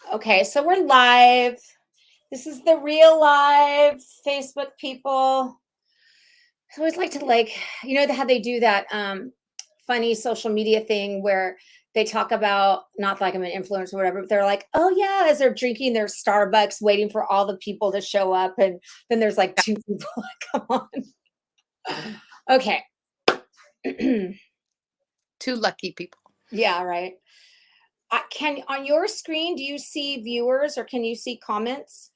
Okay, so we're live. This is the real live Facebook people. I always like to how they do that funny social media thing where they talk about, not like I'm an influencer or whatever, but they're like, oh yeah, as they're drinking their Starbucks, waiting for all the people to show up, and then there's like two people that come on. Okay. Two lucky people. Yeah, right. Can on your screen, do you see viewers or can you see comments?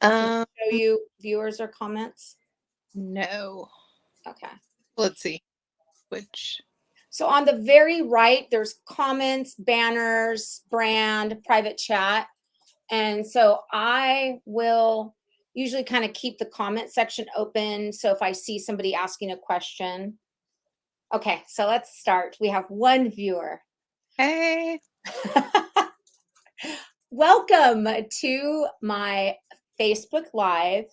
Um, Show you viewers or comments? no. Okay. Let's see. Which? So on the very right, there's comments, banners, brand, private chat. And so I will usually kind of keep the comment section open. So if I see somebody asking a question. Okay, so let's start. We have one viewer. Hey. Welcome to my Facebook Live.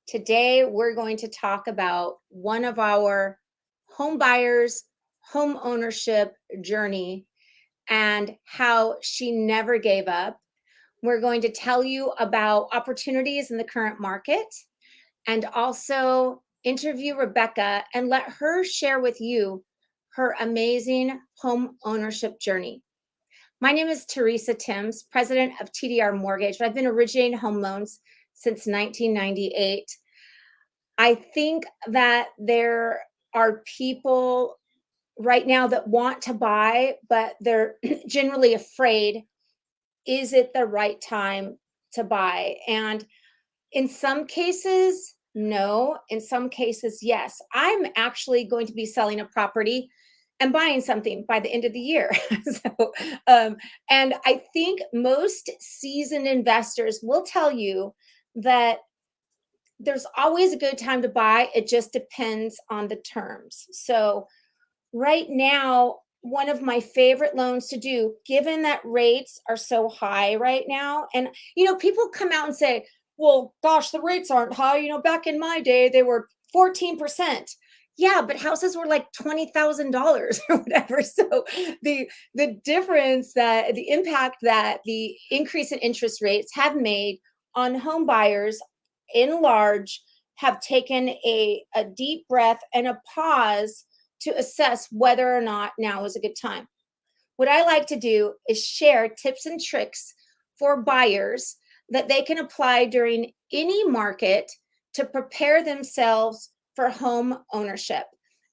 Today, we're going to talk about one of our home buyers' home ownership journey and how she never gave up. We're going to tell you about opportunities in the current market and also interview Rebekah and let her share with you her amazing home ownership journey. My name is Teresa Tims, president of TDR Mortgage. I've been originating home loans since 1998. I think that there are people right now that want to buy, but they're generally afraid. Is it the right time to buy? And in some cases, no. In some cases, yes. I'm actually going to be selling a property and buying something by the end of the year. so, and I think most seasoned investors will tell you that there's always a good time to buy. It just depends on the terms. So, right now, one of my favorite loans to do, given that rates are so high right now, and people come out and say, well, gosh, the rates aren't high. Back in my day, they were 14%. Yeah, but houses were like $20,000 or whatever. So the difference, that the impact that the increase in interest rates have made on home buyers in large have taken a deep breath and a pause to assess whether or not now is a good time. What I like to do is share tips and tricks for buyers that they can apply during any market to prepare themselves for home ownership.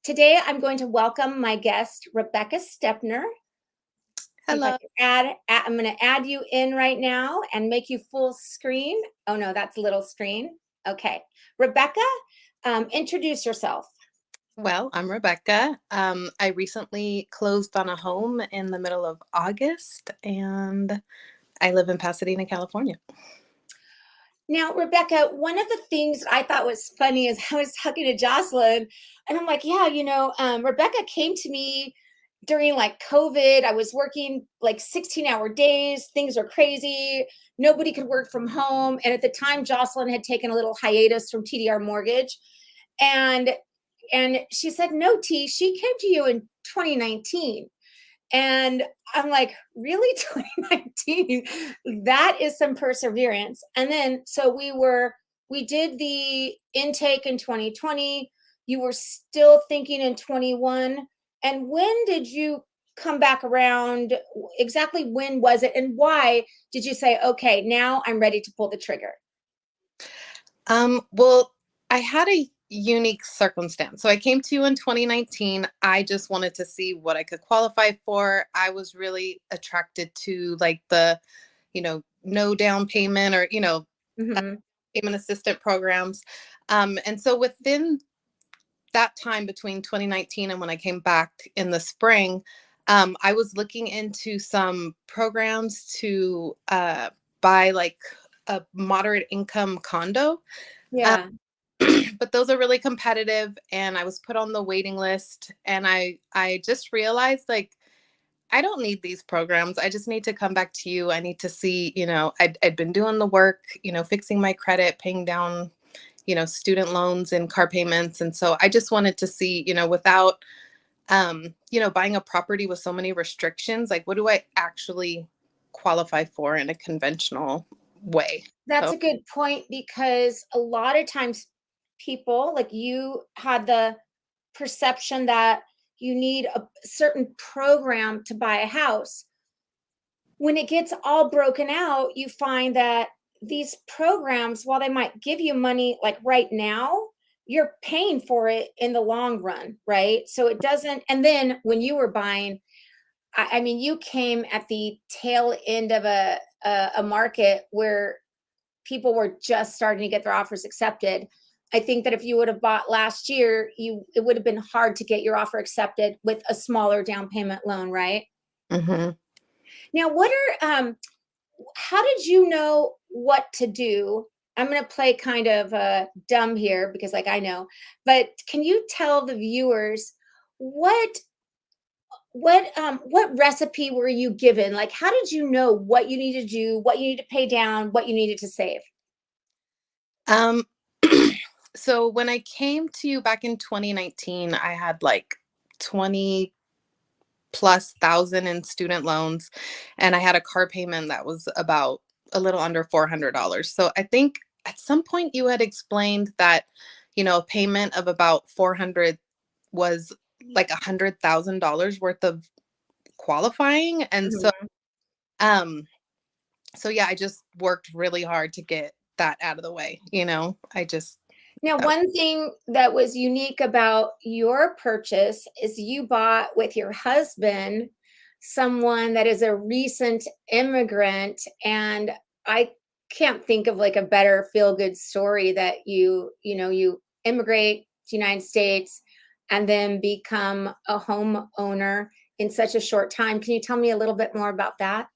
Today, I'm going to welcome my guest, Rebekah Stepner. If I Hello. can I'm going to add you in right now and make you full screen. Oh no, that's little screen. Okay. Rebekah, introduce yourself. Well, I'm Rebekah. I recently closed on a home in the middle of August, and I live in Pasadena, California. Now, Rebekah, one of the things I thought was funny is I was talking to Jocelyn, and I'm like, yeah, Rebekah came to me during like COVID. I was working like 16-hour days. Things are crazy. Nobody could work from home. And at the time, Jocelyn had taken a little hiatus from TDR Mortgage. And she said, no, T, she came to you in 2019. And I'm like, really? 2019? That is some perseverance. And then, so we did the intake in 2020. You were still thinking in 21. And when did you come back around? Exactly when was it? And why did you say, okay, now I'm ready to pull the trigger? Well, I had a unique circumstance. So I came to you in 2019. I just wanted to see what I could qualify for. I was really attracted to like the, no down payment or, Mm-hmm. payment assistant programs. And so within that time between 2019 and when I came back in the spring, I was looking into some programs to buy like a moderate income condo. Um, Yeah. but those are really competitive, and I was put on the waiting list, and I just realized like I don't need these programs. I just need to come back to you. I need to see, I'd been doing the work, fixing my credit, paying down, student loans and car payments. And so I just wanted to see, without, buying a property with so many restrictions, like what do I actually qualify for in a conventional way. That's So, a good point because a lot of times people like you had the perception that you need a certain program to buy a house. When it gets all broken out, you find that these programs, while they might give you money like right now, you're paying for it in the long run, right? So it doesn't. And then when you were buying, I mean, you came at the tail end of a market where people were just starting to get their offers accepted. I think that if you would have bought last year, it would have been hard to get your offer accepted with a smaller down payment loan, right? mhm. Now, how did you know what to do? I'm going to play kind of dumb here because, like, I know, but can you tell the viewers what what recipe were you given? Like, how did you know what you needed to do, what you needed to pay down, what you needed to save? Um, so when I came to you back in 2019, I had like 20 plus thousand in student loans, and I had a car payment that was about a little under $400. So I think at some point you had explained that, a payment of about 400 was like $100,000 worth of qualifying. And so, Mhm. um, so yeah, I just worked really hard to get that out of the way. I just, Now, that, one thing that was unique about your purchase is you bought with your husband someone that is a recent immigrant. And I can't think of like a better feel good story that you immigrate to the United States and then become a homeowner in such a short time. Can you tell me a little bit more about that?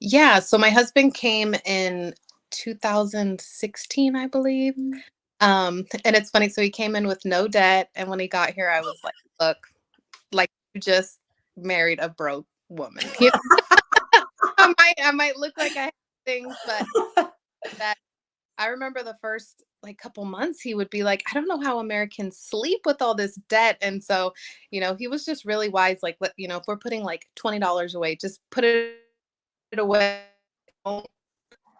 yeah. So my husband came in 2016, I believe. And it's funny, so he came in with no debt, and when he got here, I was like, "Look, like you just married a broke woman." I might look like I have things, but that I remember the first like couple months he would be like, "I don't know how Americans sleep with all this debt." And so, he was just really wise, like, if we're putting like $20 away, just put it away. Don't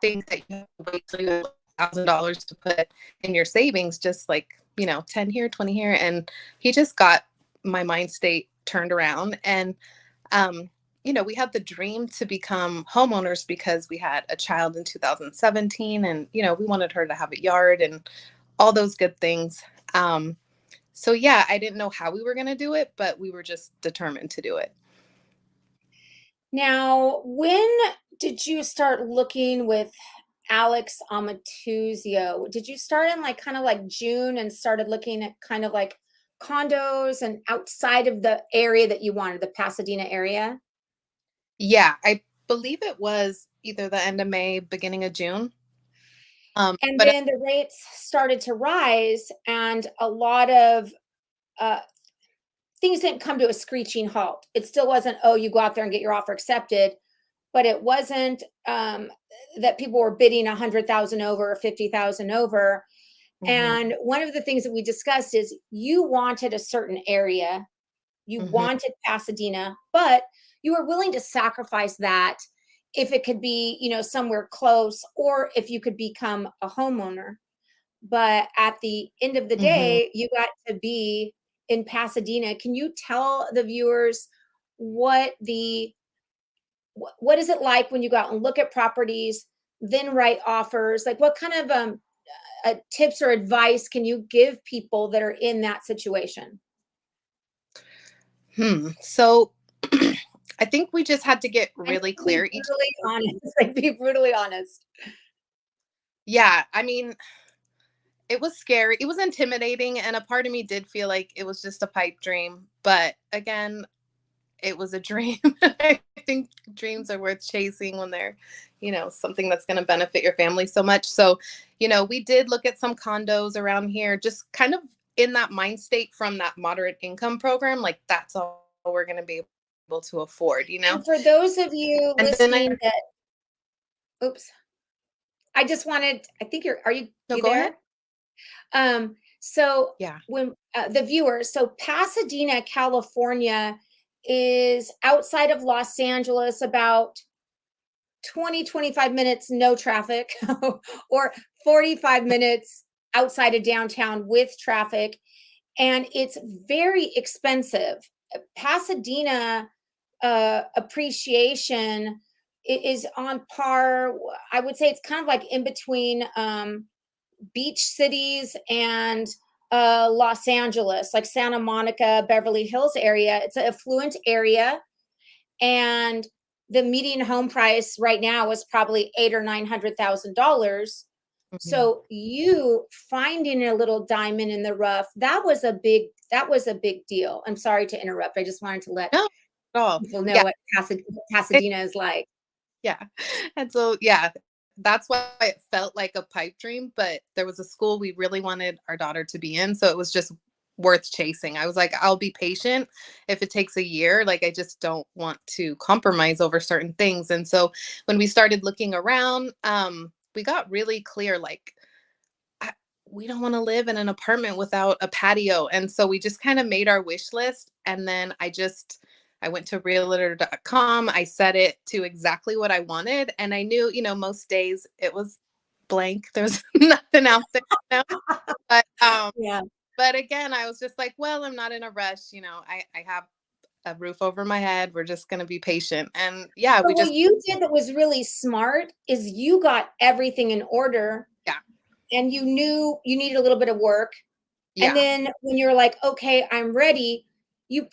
think that you have to wait till you have $1,000 to put in your savings, just like, 10 here, 20 here. And he just got my mind state turned around. And, we had the dream to become homeowners because we had a child in 2017 and, we wanted her to have a yard and all those good things. So yeah, I didn't know how we were going to do it, but we were just determined to do it. Now, when did you start looking with Alex Amatuzio? Did you start in like kind of like June and started looking at kind of like condos and outside of the area that you wanted, the Pasadena area? Yeah, I believe it was either the end of May, beginning of June. And But then the rates started to rise, and a lot of uh, things didn't come to a screeching halt. It still wasn't, oh, you go out there and get your offer accepted, but it wasn't that people were bidding 100,000 over or 50,000 over. Mhm, And one of the things that we discussed is you wanted a certain area, you mhm, wanted Pasadena, but you were willing to sacrifice that if it could be, somewhere close or if you could become a homeowner. But at the end of the mhm. day, you got to be in Pasadena. Can you tell the viewers what the what is it like when you go out and look at properties, then write offers? Like what kind of tips or advice can you give people that are in that situation? So I think we just had to get And really be clear each. brutally honest. Like be brutally honest. Yeah, I mean, it was scary. It was intimidating, and a part of me did feel like it was just a pipe dream. But again, it was a dream. I think dreams are worth chasing when they're, something that's going to benefit your family so much. So, we did look at some condos around here, just kind of in that mind state from that moderate income program. Like, that's all we're going to be able to afford. And for those of you And then listening I, that, oops, I just wanted, I think are no, you go ahead. there? So Yeah. when the viewers, so Pasadena, California is outside of Los Angeles, about 20, 25 minutes, no traffic, or 45 minutes outside of downtown with traffic. And it's very expensive. Pasadena appreciation is on par. I would say it's kind of like in between beach cities and Los Angeles, like Santa Monica, Beverly Hills area. It's an affluent area, and the median home price right now is probably $800,000 or $900,000. Mhm. So you finding a little diamond in the rough, that was a big deal. I'm sorry to interrupt. I just wanted to let No, at all. people know Yeah. what It, Pasadena is like. yeah. And so, yeah, that's why it felt like a pipe dream. But there was a school we really wanted our daughter to be in. So it was just worth chasing. I was like, I'll be patient if it takes a year. Like, I just don't want to compromise over certain things. And so when we started looking around, we got really clear, like, I, we don't want to live in an apartment without a patio. And so we just kind of made our wish list. And then I went to realtor.com. I set it to exactly what I wanted. And I knew, most days it was blank. There's nothing out there. But Yeah. but again, I was just like, well, I'm not in a rush. I have a roof over my head. We're just gonna be patient. And yeah, But we what just you did that was really smart is you got everything in order, yeah, and you knew you needed a little bit of work. And yeah, then when you're like, okay, I'm ready, you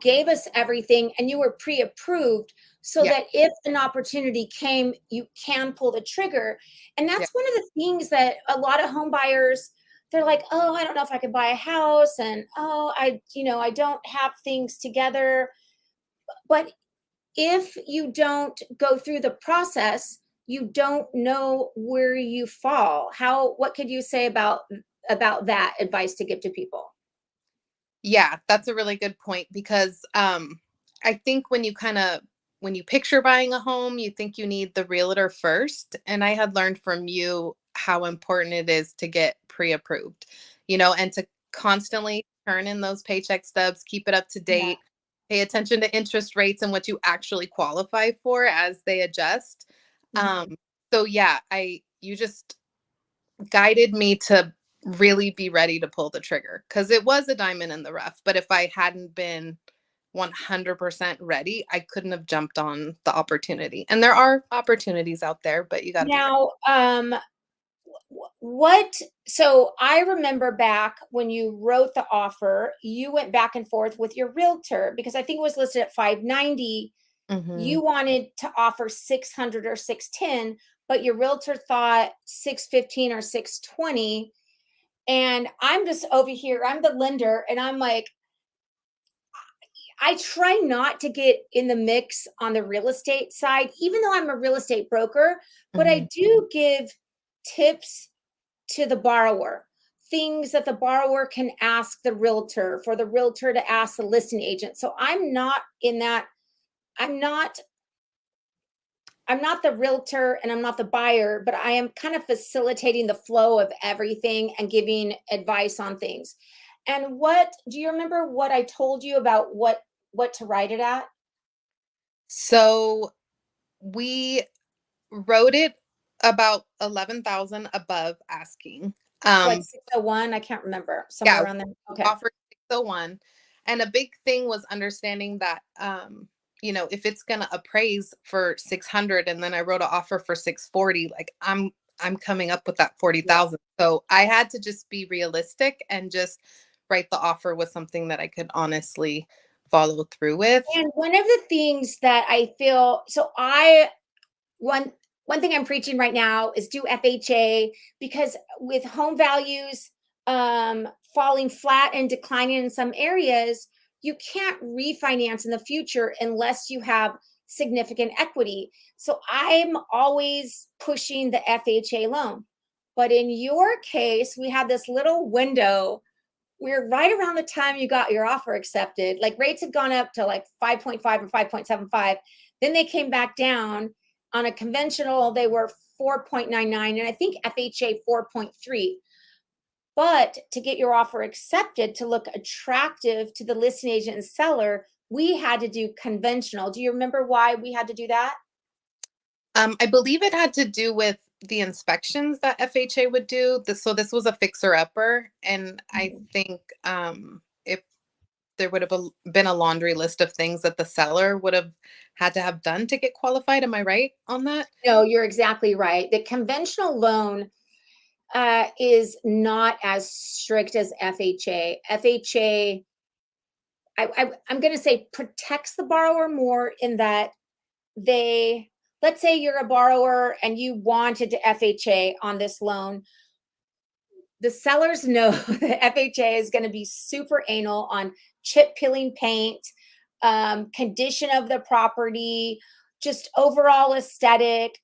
gave us everything and you were pre-approved so yeah, that if an opportunity came, you can pull the trigger. And yeah, that's one of the things that a lot of home buyers, they're like, oh, I don't know if I could buy a house. And oh, I don't have things together. But if you don't go through the process, you don't know where you fall. What could you say about that advice to give to people? yeah. That's a really good point because I think when you picture buying a home, you think you need the realtor first. And I had learned from you how important it is to get pre-approved, and to constantly turn in those paycheck stubs, keep it up to Yeah. date, pay attention to interest rates and what you actually qualify for as they adjust. Mhm. So yeah, I you just guided me to really be ready to pull the trigger because it was a diamond in the rough. But if I hadn't been 100% ready, I couldn't have jumped on the opportunity. And there are opportunities out there, but you got to be ready. Now, what so I remember back when you wrote the offer, you went back and forth with your realtor because I think it was listed at 590. Hmm. You wanted to offer 600 or 610, but your realtor thought 615 or 620. And I'm just over here, I'm the lender, and I'm like, I try not to get in the mix on the real estate side, even though I'm a real estate broker, but Hmm. I do give tips to the borrower, things that the borrower can ask the realtor, for the realtor to ask the listing agent. So I'm not in that, I'm not I'm not the realtor and I'm not the buyer, but I am kind of facilitating the flow of everything and giving advice on things. And what do you remember what I told you about what to write it at? So we wrote it about 11,000 above asking. So like Um, 601, I can't remember, somewhere yeah, around there. Okay. offered 601. And a big thing was understanding that, if it's going to appraise for 600 and then I wrote an offer for 640, like I'm coming up with that Yeah. 40,000. So I had to just be realistic and just write the offer with something that I could honestly follow through with. And one of the things that I feel, so I one thing I'm preaching right now is do FHA, because with home values falling flat and declining in some areas, you can't refinance in the future unless you have significant equity. So I'm always pushing the FHA loan. But in your case, we had this little window. We're right around the time you got your offer accepted. Like rates had gone up to like 5.5 or 5.75. Then they came back down. On a conventional, they were 4.99, and I think FHA 4.3. But to get your offer accepted to look attractive to the listing agent and seller, we had to do conventional. Do you remember why we had to do that? I believe it had to do with the inspections that FHA would do. So this was a fixer-upper, and I Mhm. think if there would have been a laundry list of things that the seller would have had to have done to get qualified. Am I right on that? No, you're exactly right. The conventional loan is not as strict as FHA. FHA, I'm going to say, protects the borrower more in that they, let's say you're a borrower and you wanted to FHA on this loan. The sellers know that FHA is going to be super anal on chip peeling paint, condition of the property, just overall aesthetic.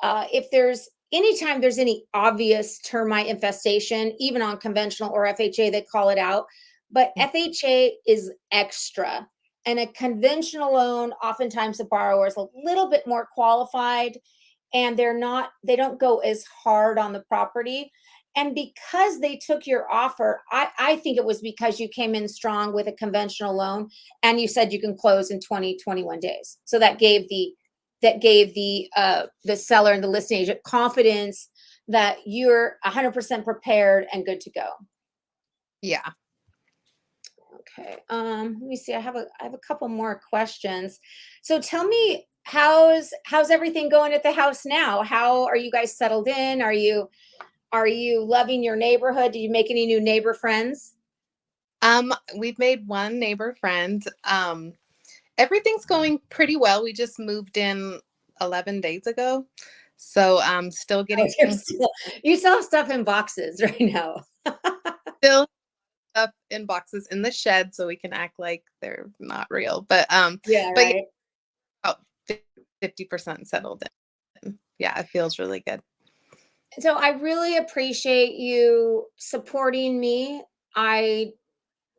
If there's anytime there's any obvious termite infestation, even on conventional or FHA, they call it out. But FHA is extra. And a conventional loan, oftentimes the borrower is a little bit more qualified and they don't go as hard on the property. And because they took your offer, I think it was because you came in strong with a conventional loan and you said you can close in 20, 21 days. So that gave the seller and the listing agent confidence that you're 100% prepared and good to go. Yeah. Okay. Let me see. I have a couple more questions. So tell me, how's everything going at the house now? How are you guys settled in? Are you loving your neighborhood? Did you make any new neighbor friends? We've made one neighbor friend. Everything's going pretty well. We just moved in 11 days ago. So I'm still Oh, getting you still have stuff in boxes right now. still stuff in boxes in the shed so we can act like they're not real. Yeah, But yeah, right. about 50% settled in. Yeah, it feels really good. So I really appreciate you supporting me. I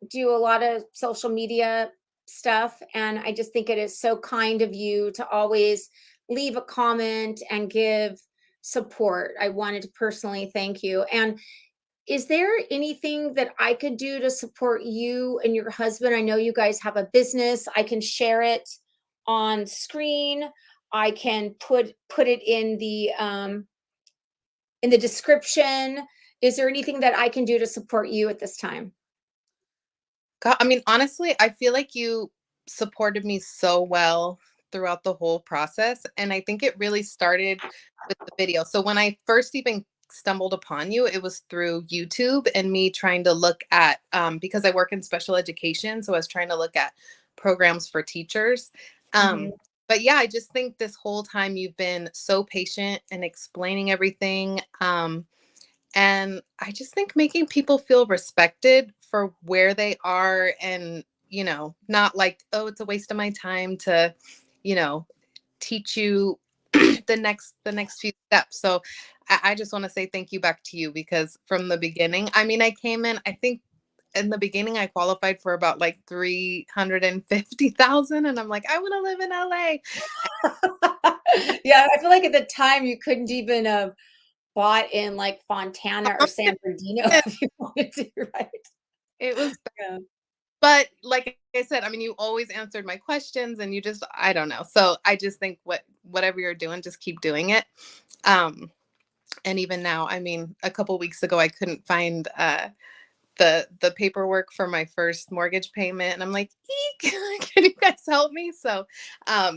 do a lot of social media stuff, and I just think it is so kind of you to always leave a comment and give support. I wanted to personally thank you. And is there anything that I could do to support you and your husband? I know you guys have a business. I can share it on screen. I can put it in the description. Is there anything that I can do to support you at this time? God, I mean, honestly, I feel like you supported me so well throughout the whole process. And I think it really started with the video. So when I first even stumbled upon you, it was through YouTube and me trying to look at, because I work in special education. So I was trying to look at programs for teachers. Um, Mhm. but yeah, I just think this whole time you've been so patient and explaining everything. And I just think making people feel respected for where they are and, not like, oh, it's a waste of my time to, you know, teach you the next few steps. So I just want to say thank you back to you because from the beginning, I mean, I came in, I think in the beginning I qualified for about like 350,000 and I'm like, I want to live in LA. Yeah, I feel like at the time you couldn't even have bought in like Fontana or San Bernardino if you wanted to, right? It was Yeah. But like I said, I mean, you always answered my questions and you just, I don't know. So I just think whatever you're doing, just keep doing it. Um, and even now, I mean, a couple weeks ago, I couldn't find the paperwork for my first mortgage payment, and I'm like, eek, can you guys help me? So,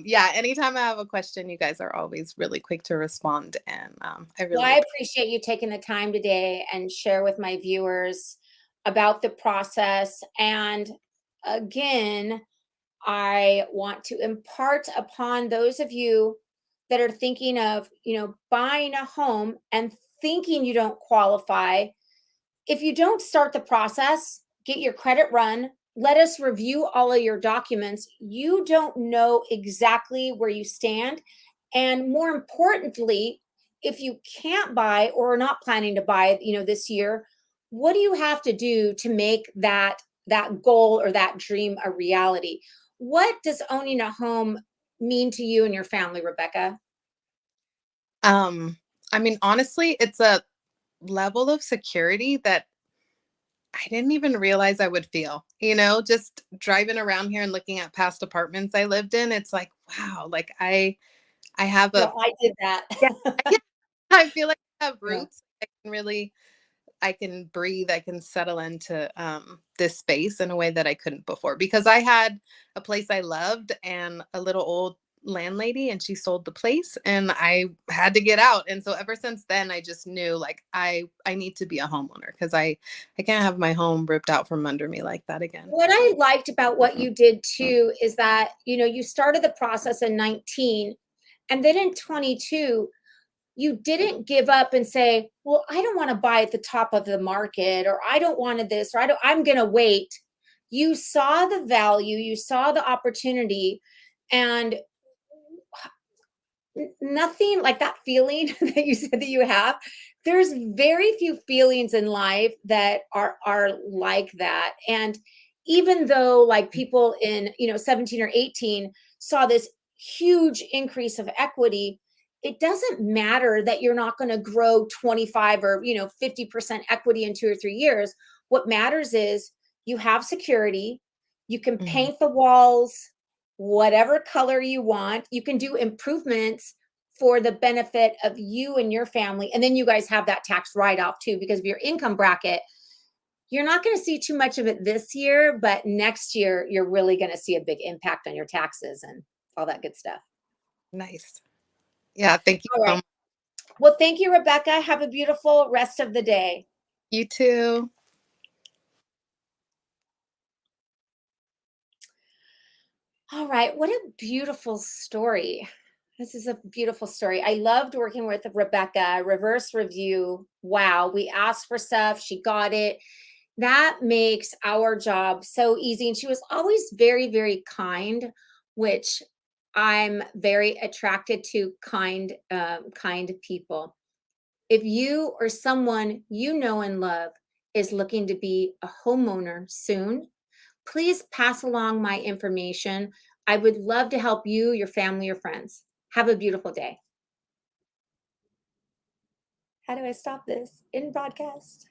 yeah, anytime I have a question, you guys are always really quick to respond, and I Well, really I appreciate you taking the time today and share with my viewers about the process. And again, I want to impart upon those of you that are thinking of, buying a home and thinking you don't qualify. If you don't start the process, get your credit run, let us review all of your documents. You don't know exactly where you stand. And more importantly, if you can't buy or are not planning to buy, this year, what do you have to do to make that goal or that dream a reality? What does owning a home mean to you and your family, Rebekah? um I mean, honestly, it's a level of security that I didn't even realize I would feel, just driving around here and looking at past apartments I lived in. It's like, wow, like I have No, a I did that. yeah, yeah, I feel like I have Yeah. roots. I can breathe, I can settle into this space in a way that I couldn't before because I had a place I loved and a little old landlady and she sold the place and I had to get out. And so ever since then I just knew like I need to be a homeowner because I can't have my home ripped out from under me like that again. What I liked about what you did too is that, you started the process in 19, and then in 22, you didn't give up and say, well, I don't want to buy at the top of the market, or I don't want to this, or I'm going to wait. You saw the value, you saw the opportunity, and nothing like that feeling that you said that you have. There's very few feelings in life that are like that. And even though like people in 17 or 18 saw this huge increase of equity, it doesn't matter that you're not going to grow 25 or 50% equity in 2 or 3 years. What matters is you have security, you can Mhm. paint the walls whatever color you want, you can do improvements for the benefit of you and your family. And then you guys have that tax write-off too, because of your income bracket. You're not going to see too much of it this year, but next year you're really going to see a big impact on your taxes and all that good stuff. Nice. Yeah, thank you All so right. much. Well, thank you, Rebekah. Have a beautiful rest of the day. You too. All right. What a beautiful story. This is a beautiful story. I loved working with Rebekah. Reverse review. Wow. We asked for stuff, she got it. That makes our job so easy. And she was always very, very kind, which I'm very attracted to kind people. If you or someone you know and love is looking to be a homeowner soon, please pass along my information. I would love to help you, your family, your friends. Have a beautiful day. How do I stop this in broadcast?